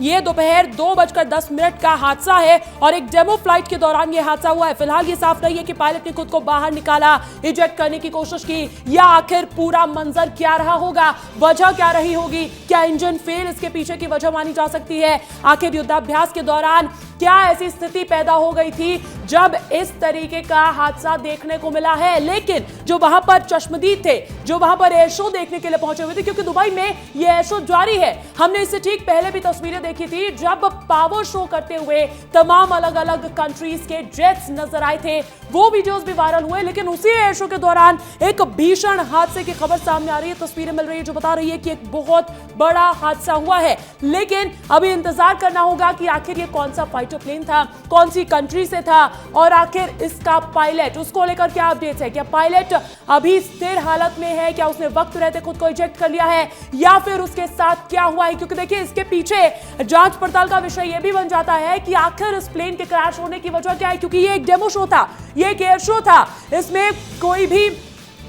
ये दोपहर 2:10 का हादसा है और एक डेमो फ्लाइट के दौरान ये हादसा हुआ है। फिलहाल ये साफ नहीं है कि पायलट ने खुद को बाहर निकाला, इजेक्ट करने की कोशिश की, या आखिर पूरा मंजर क्या रहा होगा, वजह क्या रही होगी। क्या इंजन फेल इसके पीछे की वजह मानी जा सकती है? आखिर युद्धाभ्यास के दौरान क्या ऐसी स्थिति पैदा हो गई थी जब इस तरीके का हादसा देखने को मिला है? लेकिन जो वहां पर चश्मदीद थे, जो वहां पर एयर शो देखने के लिए पहुंचे हुए थे, क्योंकि दुबई में ये एयर शो जारी है, हमने इससे ठीक पहले भी तस्वीरें देखी थी जब पावर शो करते हुए तमाम अलग अलग कंट्रीज के जेट्स नजर आए थे, वो वीडियोस भी वायरल हुए। लेकिन उसी एयर शो के दौरान एक भीषण हादसे की खबर सामने आ रही है, तस्वीरें मिल रही है जो बता रही है कि एक बहुत बड़ा हादसा हुआ है। लेकिन अभी इंतजार करना होगा कि आखिर ये कौन सा फाइटर प्लेन था, कौन सी कंट्री से था, और आखिर इसका पायलट, उसको लेकर क्या अपडेट्स है। क्या पायलट अभी स्थिर हालत में है? क्या उसने वक्त रहते खुद को इजेक्ट कर लिया है, या फिर उसके साथ क्या हुआ है? क्योंकि देखिए, इसके पीछे जांच पड़ताल का विषय यह भी बन जाता है कि आखिर इस प्लेन के क्रैश होने की वजह क्या है। क्योंकि ये एक डेमो शो था, ये एक एयर शो था, इसमें कोई भी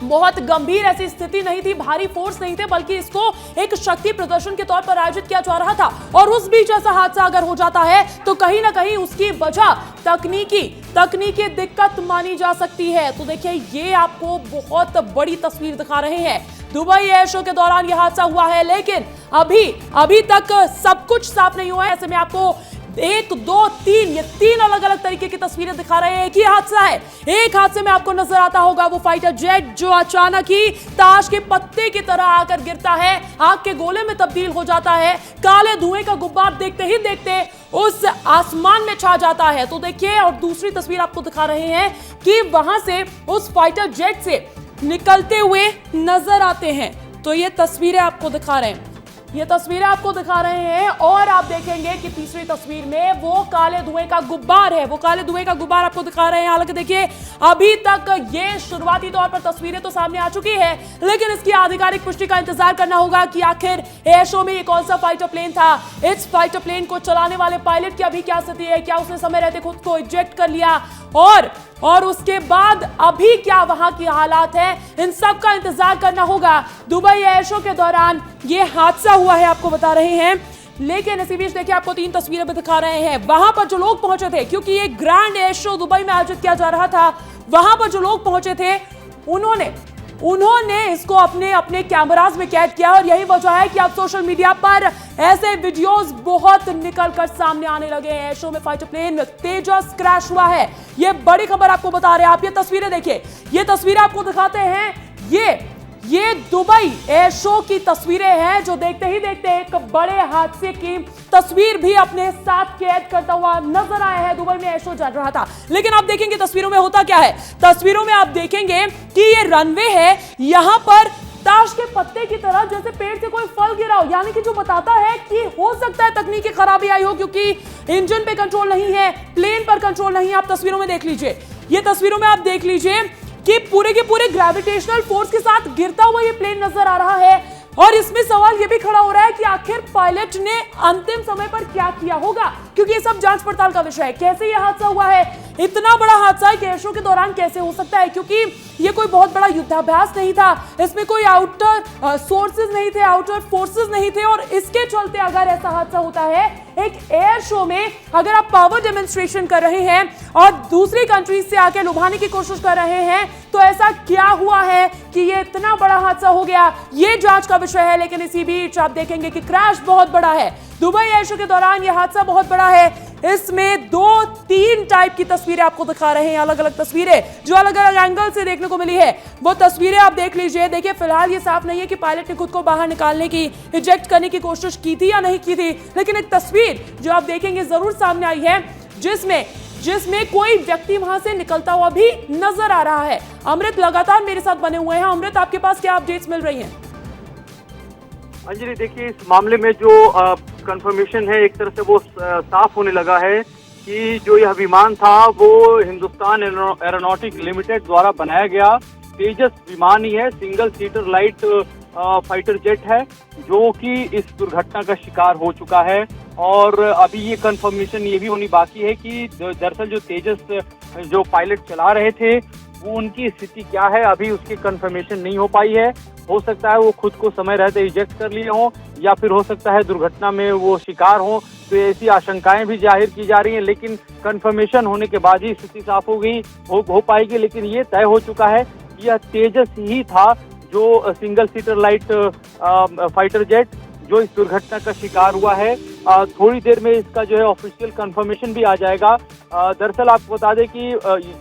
बहुत गंभीर ऐसी स्थिति नहीं थी, भारी फोर्स नहीं थे, बल्कि इसको एक शक्ति प्रदर्शन के तौर पर आयोजित किया जा रहा था। और उस बीच ऐसा हादसा अगर हो जाता है तो कहीं ना कहीं उसकी वजह तकनीकी दिक्कत मानी जा सकती है। तो देखिए, ये आपको बहुत बड़ी तस्वीर दिखा रहे हैं। दुबई एयर शो के दौरान यह हादसा हुआ है, लेकिन अभी तक सब कुछ साफ नहीं हुआ है। ऐसे में आपको 1, 2, 3 ये 3 अलग अलग तरीके की तस्वीरें दिखा रहे हैं। एक ही हादसा है, एक हादसे में आपको नजर आता होगा वो फाइटर जेट जो अचानक ही ताश के पत्ते की तरह आकर गिरता है, आग के गोले में तब्दील हो जाता है, काले धुएं का गुब्बार देखते ही देखते उस आसमान में छा जाता है। तो देखिए, और दूसरी तस्वीर आपको दिखा रहे हैं कि वहां से उस फाइटर जेट से निकलते हुए नजर आते हैं। तो ये तस्वीरें आपको दिखा रहे हैं, ये तस्वीरें आपको दिखा रहे हैं। और आप देखेंगे कि तीसरी तस्वीर में वो काले धुएं का गुब्बार है, वो काले धुएं का गुब्बार आपको दिखा रहे हैं। हालांकि देखिए, अभी तक ये शुरुआती तौर पर तस्वीरें तो सामने आ चुकी है, लेकिन इसकी आधिकारिक पुष्टि का इंतजार करना होगा कि आखिर एयर शो में ये कौन सा फाइटर प्लेन था, इस फाइटर प्लेन को चलाने वाले पायलट की अभी क्या स्थिति है, क्या उसने समय रहते खुद को इजेक्ट कर लिया, और उसके बाद अभी क्या वहां की हालात है, इन सब का इंतजार करना होगा। दुबई एयर शो के दौरान ये हादसा हुआ है, आपको बता रहे हैं। लेकिन इसी बीच देखिए, आपको 3 तस्वीरें भी दिखा रहे हैं। वहां पर जो लोग पहुंचे थे, क्योंकि ये ग्रैंड एयर शो दुबई में आयोजित किया जा रहा था, वहां पर जो लोग पहुंचे थे उन्होंने इसको अपने कैमरास में कैद किया। और यही वजह है कि अब सोशल मीडिया पर ऐसे वीडियोस बहुत निकलकर सामने आने लगे हैं। शो में फाइटर प्लेन तेजस क्रैश हुआ है, ये बड़ी खबर आपको बता रहे हैं। आप ये तस्वीरें देखिए, ये तस्वीरें आपको दिखाते हैं, ये दुबई एयर शो की तस्वीरें हैं जो देखते ही देखते एक बड़े हादसे की तस्वीर भी अपने साथ कैद करता हुआ नजर आया है। दुबई में एयर शो चल रहा था, लेकिन आप देखेंगे तस्वीरों में होता क्या है। तस्वीरों में आप देखेंगे कि ये रनवे है, यहां पर ताश के पत्ते की तरह जैसे पेड़ से कोई फल गिरा हो, यानी कि जो बताता है कि हो सकता है तकनीकी खराबी आई हो, क्योंकि इंजन पे कंट्रोल नहीं है, प्लेन पर कंट्रोल नहीं है। आप तस्वीरों में देख लीजिए, ये तस्वीरों में आप देख लीजिए कि पूरे के पूरे ग्रेविटेशनल फोर्स के साथ गिरता हुआ ये प्लेन नजर आ रहा है। और इसमें सवाल ये भी खड़ा हो रहा है कि आखिर पायलट ने अंतिम समय पर क्या किया होगा, क्योंकि ये सब जांच पड़ताल का विषय है। कैसे ये हादसा हुआ है, इतना बड़ा हादसा एक एयर शो के दौरान कैसे हो सकता है, क्योंकि ये कोई बहुत बड़ा युद्धाभ्यास नहीं था, इसमें कोई आउटर सोर्सेज नहीं थे, आउटर फोर्सेस नहीं थे। और इसके चलते अगर ऐसा हादसा होता है एक एयर शो में, अगर आप पावर डेमोन्स्ट्रेशन कर रहे हैं और दूसरी कंट्रीज से आके लुभाने की कोशिश कर रहे हैं, तो ऐसा क्या हुआ है कि ये इतना बड़ा हादसा हो गया, ये जांच का विषय है। लेकिन इसी बीच आप देखेंगे कि क्रैश बहुत बड़ा है। दुबई एयर शो के दौरान यह हादसा बहुत बड़ा है। इसमें 2-3 टाइप की तस्वीरें आपको दिखा रहे हैं, अलग अलग तस्वीरें जो अलग अलग एंगल से देखने को मिली है, वो तस्वीरें आप देख लीजिए। देखिए, फिलहाल ये साफ नहीं है कि पायलट ने खुद को बाहर निकालने की, इजेक्ट करने की कोशिश की थी या नहीं की थी, लेकिन एक तस्वीर जो आप देखेंगे जरूर सामने आई है, जिसमें कोई व्यक्ति वहां से निकलता हुआ भी नजर आ रहा है। अमृत लगातार मेरे साथ बने हुए हैं। अमृत, आपके पास क्या अपडेट्स मिल रही हैं? अंजलि, देखिए, इस मामले में जो कंफर्मेशन है, एक तरह से वो साफ होने लगा है कि जो यह विमान था वो हिंदुस्तान एरोनॉटिक लिमिटेड द्वारा बनाया गया तेजस विमान ही है। Single seater light fighter jet है जो कि इस दुर्घटना का शिकार हो चुका है। और अभी ये कंफर्मेशन ये भी होनी बाकी है कि दरअसल जो तेजस जो पायलट चला रहे थे वो उनकी स्थिति क्या है, अभी उसकी कंफर्मेशन नहीं हो पाई है। हो सकता है वो खुद को समय रहते इजेक्ट कर लिए हों, या फिर हो सकता है दुर्घटना में वो शिकार हों, तो ऐसी आशंकाएं भी जाहिर की जा रही हैं, लेकिन कंफर्मेशन होने के बाद ही स्थिति साफ हो पाएगी। लेकिन ये तय हो चुका है यह तेजस ही था जो single seater light fighter jet जो इस दुर्घटना का शिकार हुआ है। थोड़ी देर में इसका जो है ऑफिशियल कंफर्मेशन भी आ जाएगा। दरअसल आपको बता दें कि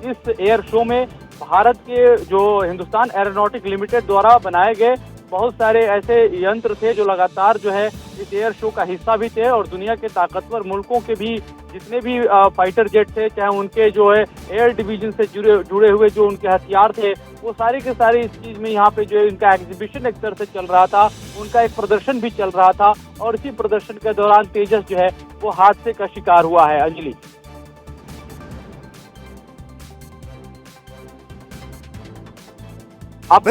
इस एयर शो में भारत के जो हिंदुस्तान एरोनॉटिक लिमिटेड द्वारा बनाए गए बहुत सारे ऐसे यंत्र थे जो लगातार जो है इस एयर शो का हिस्सा भी थे, और दुनिया के ताकतवर मुल्कों के भी जितने भी फाइटर जेट थे, चाहे उनके जो है एयर डिवीजन से जुड़े हुए जो उनके हथियार थे, वो सारे के सारे इस चीज में यहाँ पे जो है इनका एग्जीबिशन एक तरह से चल रहा था, उनका एक प्रदर्शन भी चल रहा था। और इसी प्रदर्शन के दौरान तेजस जो है वो हादसे का शिकार हुआ है। अंजलि, आप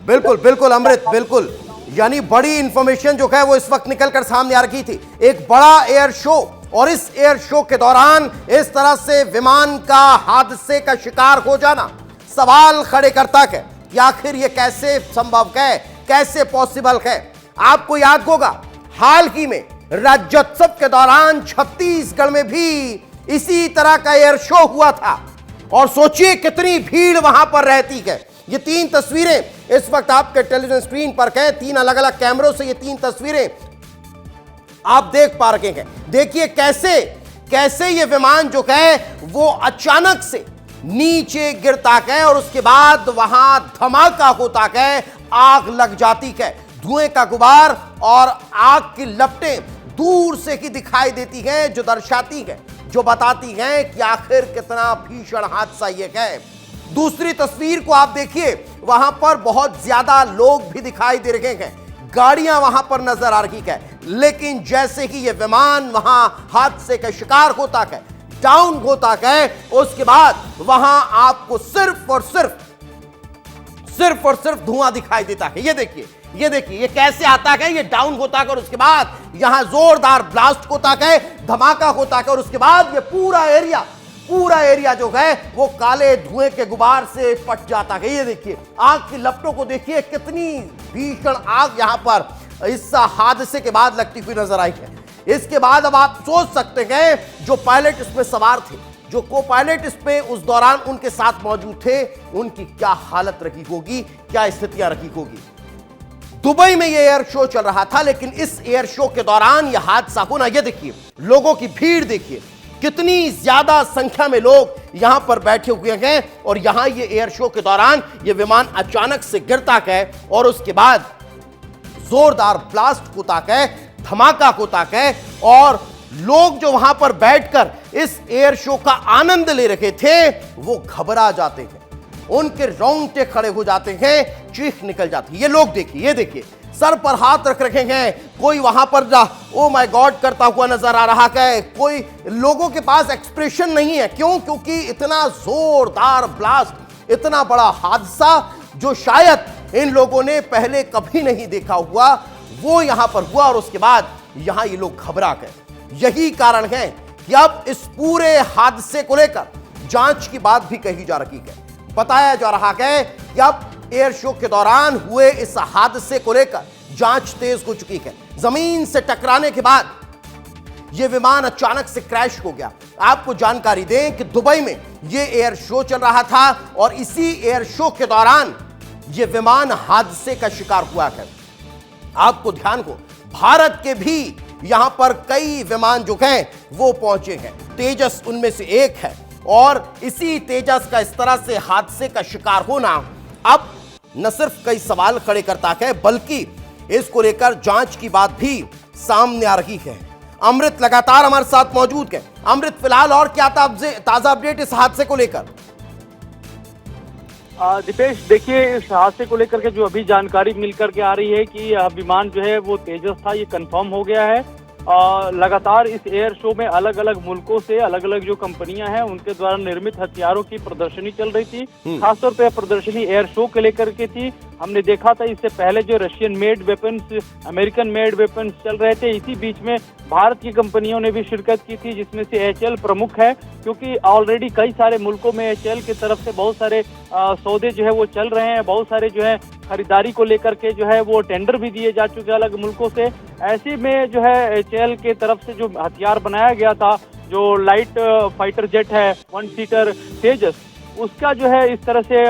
बिल्कुल बिल्कुल अमृत, बिल्कुल, यानी बड़ी इंफॉर्मेशन जो है वो इस वक्त निकलकर सामने आ रही थी। एक बड़ा एयर शो, और इस एयर शो के दौरान इस तरह से विमान का हादसे का शिकार हो जाना सवाल खड़े करता है कि आखिर ये कैसे संभव है, कैसे पॉसिबल है। आपको याद होगा हाल ही में राज्योत्सव के दौरान छत्तीसगढ़ में भी इसी तरह का एयर शो हुआ था, और सोचिए कितनी भीड़ वहां पर रहती है। ये 3 तस्वीरें इस वक्त आपके टेलीविजन स्क्रीन पर हैं, 3 अलग अलग कैमरों से ये 3 तस्वीरें आप देख पा रहे हैं। देखिए कैसे कैसे ये विमान जो है वो अचानक से नीचे गिरता है, और उसके बाद वहां धमाका होता है, आग लग जाती है, धुएं का गुबार और आग की लपटें दूर से ही दिखाई देती हैं, जो दर्शाती है, जो बताती हैं कि आखिर कितना भीषण हादसा ये है। दूसरी तस्वीर को आप देखिए, वहां पर बहुत ज्यादा लोग भी दिखाई दे रहे हैं, गाड़ियां वहां पर नजर आ रही है, लेकिन जैसे ही यह विमान वहां हादसे का शिकार होता है, डाउन होता है, उसके बाद वहां आपको सिर्फ और सिर्फ धुआं दिखाई देता है। ये देखिए ये कैसे आता है, ये डाउन होता है, और उसके बाद यहां जोरदार ब्लास्ट होता है, धमाका होता है, और उसके बाद ये पूरा एरिया जो है वो काले धुएं के गुबार से पट जाता है। ये देखिए आग की लपटों को देखिए, कितनी भीषण आग यहां पर इस हादसे के बाद लगती हुई नजर आई है। इसके बाद अब आप सोच सकते हैं जो पायलट इसमें सवार थे, जो को पायलट इसमें उस दौरान उनके साथ मौजूद थे, उनकी क्या हालत रही होगी, क्या स्थितियां रही होगी। दुबई में यह एयर शो चल रहा था, लेकिन इस एयर शो के दौरान यह हादसा होना, यह देखिए लोगों की भीड़ देखिए, कितनी ज्यादा संख्या में लोग यहां पर बैठे हुए हैं, और यहां ये एयर शो के दौरान ये विमान अचानक से गिरता है, और उसके बाद जोरदार ब्लास्ट होता है, धमाका होता है, और लोग जो वहां पर बैठकर इस एयर शो का आनंद ले रहे थे वो घबरा जाते हैं, उनके रोंगटे खड़े हो जाते हैं, चीख निकल जाती है। ये लोग देखिए, ये देखिए सर पर हाथ रख रखे हैं, कोई वहां पर ओ माय गॉड करता हुआ नजर आ रहा है, कोई लोगों के पास एक्सप्रेशन नहीं है। क्यों? क्योंकि इतना जोरदार ब्लास्ट, इतना बड़ा हादसा जो शायद इन लोगों ने पहले कभी नहीं देखा हुआ, वो यहां पर हुआ, और उसके बाद यहां ये लोग घबरा गए। यही कारण है कि अब इस पूरे हादसे को लेकर जांच की बात भी कही जा रही है। बताया जा रहा है कि अब एयर शो के दौरान हुए इस हादसे को लेकर जांच तेज हो चुकी है। जमीन से टकराने के बाद यह विमान अचानक से क्रैश हो गया। आपको जानकारी दें कि दुबई में यह एयर शो चल रहा था, और इसी एयर शो के दौरान यह विमान हादसे का शिकार हुआ है। आपको ध्यान हो, भारत के भी यहां पर कई विमान जो हैं वो पहुंचे हैं, तेजस उनमें से एक है, और इसी तेजस का इस तरह से हादसे का शिकार होना अब न सिर्फ कई सवाल खड़े करता है, बल्कि इसको लेकर जांच की बात भी सामने आ रही है। अमृत लगातार हमारे साथ मौजूद है। अमृत, फिलहाल और क्या ताजा अपडेट इस हादसे को लेकर? दीपेश, देखिए इस हादसे को लेकर के जो अभी जानकारी मिलकर के आ रही है कि यह विमान जो है वो तेजस था, ये कंफर्म हो गया है। लगातार इस एयर शो में अलग अलग मुल्कों से अलग अलग जो कंपनियां हैं उनके द्वारा निर्मित हथियारों की प्रदर्शनी चल रही थी। खासतौर पे प्रदर्शनी एयर शो के लेकर के थी। हमने देखा था इससे पहले जो Russian made weapons, American made weapons चल रहे थे। इसी बीच में भारत की कंपनियों ने भी शिरकत की थी, जिसमें से HAL प्रमुख है, क्योंकि ऑलरेडी कई सारे मुल्कों में HAL की तरफ से बहुत सारे सौदे जो है वो चल रहे हैं। बहुत सारे जो है खरीदारी को लेकर के जो है वो टेंडर भी दिए जा चुके अलग मुल्कों से। ऐसे में जो है एचएएल के तरफ से जो हथियार बनाया गया था, जो लाइट फाइटर जेट है 1 सीटर तेजस, उसका जो है इस तरह से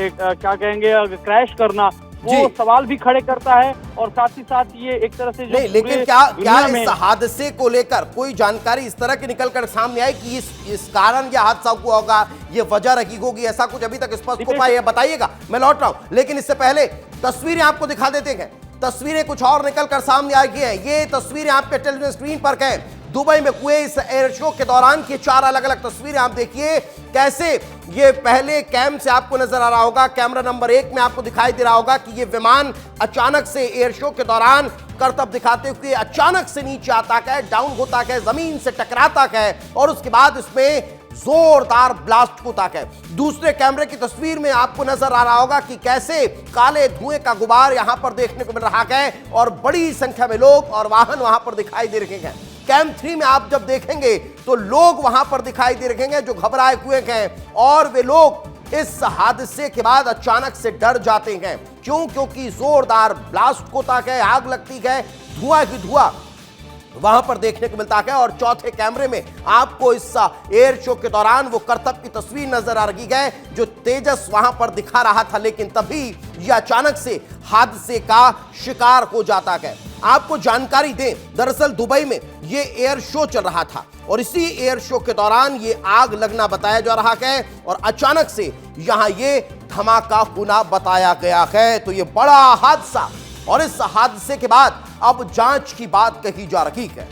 एक क्या कहेंगे क्रैश करना वो सवाल भी खड़े करता है। और साथ ही साथ ये एक तरह से जो नहीं, लेकिन क्या इस हादसे को लेकर कोई जानकारी इस तरह की निकल कर सामने आई कि इस कारण यह हादसा हुआ होगा, ये वजह रही होगी, ऐसा कुछ अभी तक स्पष्ट हो पाया? बताइएगा, मैं लौट रहा हूं। लेकिन इससे पहले तस्वीरें आपको दिखा देते हैं। तस्वीरें कुछ और निकल कर सामने आई हैं। ये तस्वीरें आपके टेलीविजन स्क्रीन पर हैं। दुबई में हुए इस एयर शो के दौरान की 4 अलग अलग तस्वीरें आप देखिए। कैसे ये पहले कैम से आपको नजर आ रहा होगा, कैमरा नंबर 1 में आपको दिखाई दे रहा होगा कि ये विमान अचानक से एयर शो के दौरान करतब दिखाते हुए अचानक से नीचे आता है, डाउन होता है, जमीन से टकराता है और उसके बाद इसमें जोरदार ब्लास्ट होता है। दूसरे कैमरे की तस्वीर में आपको नजर आ रहा होगा कि कैसे काले धुएं का गुबार यहां पर देखने को मिल रहा है और बड़ी संख्या में लोग और वाहन वहां पर दिखाई दे रहे हैं। कैम 3 में आप जब देखेंगे तो लोग वहां पर दिखाई दे रहे हैं जो घबराए हुए हैं और वे लोग इस हादसे के बाद अचानक से डर जाते हैं। क्यों? क्योंकि जोरदार ब्लास्ट होता है, आग लगती है, धुआं ही धुआं वहां पर देखने को मिलता है। और चौथे कैमरे में आपको इस एयर शो के दौरान वो करतब की तस्वीर नजर आ रही है जो तेजस वहां पर दिखा रहा था, लेकिन तभी यह अचानक से हादसे का शिकार हो जाता है। आपको जानकारी दें, दरअसल दुबई में ये एयर शो चल रहा था और इसी एयर शो के दौरान ये आग लगना बताया जा रहा है और अचानक से यहां ये धमाका होना बताया गया है। तो ये बड़ा हादसा और इस हादसे के बाद अब जांच की बात कही जा रही है।